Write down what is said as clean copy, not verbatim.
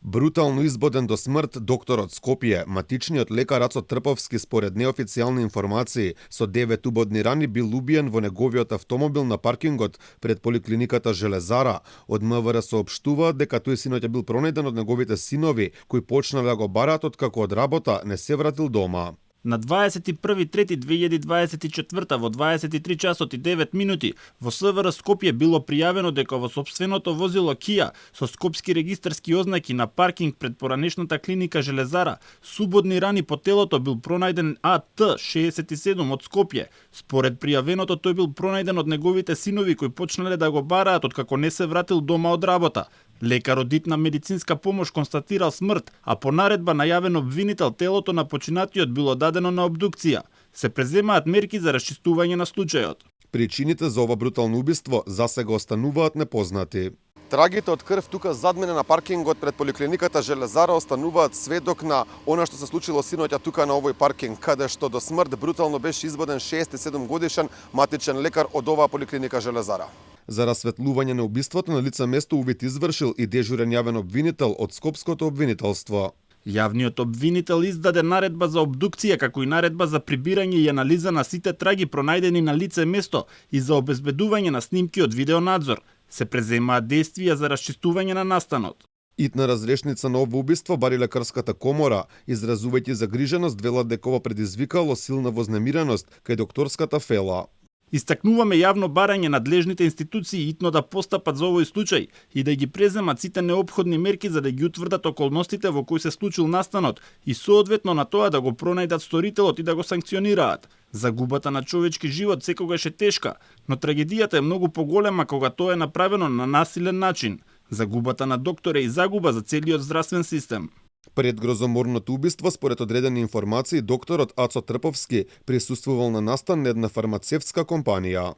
Брутално избоден до смрт докторот Скопје, матичниот лекар Ацо Трповски според неофицијални информации, со 9 убодни рани бил убиен во неговиот автомобил на паркингот пред поликлиниката Железара. Од МВР соопштуваат дека тој синоќа бил пронајден од неговите синови, кои почнале да го бараат откако од работа не се вратил дома. На 21.3.2024 во 23 часот и 9 минути во СВР Скопје било пријавено дека во сопственото возило Кија со скопски регистарски ознаки на паркинг пред поранешната клиника Железара субодни рани по телото бил пронајден АТ 67 од Скопје. Според пријавеното тој бил пронајден од неговите синови кои почнале да го бараат откако не се вратил дома од работа. Лекарот дитна медицинска помош констатирал смрт, а по наредба најавен обвинител телото на починатиот било дадено на обдукција. Се преземаат мерки за расчистување на случајот. Причините за ова брутално убиство засега остануваат непознати. Трагите од крв тука зад мене на паркингот пред поликлиниката Железара остануваат сведок на она што се случило синоќа тука на овој паркинг, каде што до смрт брутално беше избоден 67 годишен матичен лекар од оваа поликлиника Железара. За расветлување на убиството на лице место увид извршил и дежурен јавен обвинител од Скопското обвинителство. Јавниот обвинител издаде наредба за обдукција, како и наредба за прибирање и анализа на сите траги пронајдени на лице место и за обезбедување на снимки од видеонадзор. Се преземаат действија за расчистување на настанот. Итна разрешница на ова убиство бари лекарската комора, изразувајќи загриженост, велат дека ова предизвикало силна вознемиреност кај докторската фела. Истакнуваме јавно барање надлежните институции итно да постапат за овој случај и да ги преземат сите неопходни мерки за да ги утврдат околностите во кои се случил настанот и соодветно на тоа да го пронајдат сторителот и да го санкционираат. Загубата на човечки живот секогаш е тешка, но трагедијата е многу поголема кога тоа е направено на насилен начин. Загубата на доктор е и загуба за целиот здравствен систем. Пред грозоморното убиство, според одредени информации, докторот Ацо Трповски присуствувал на настан на една фармацевтска компанија.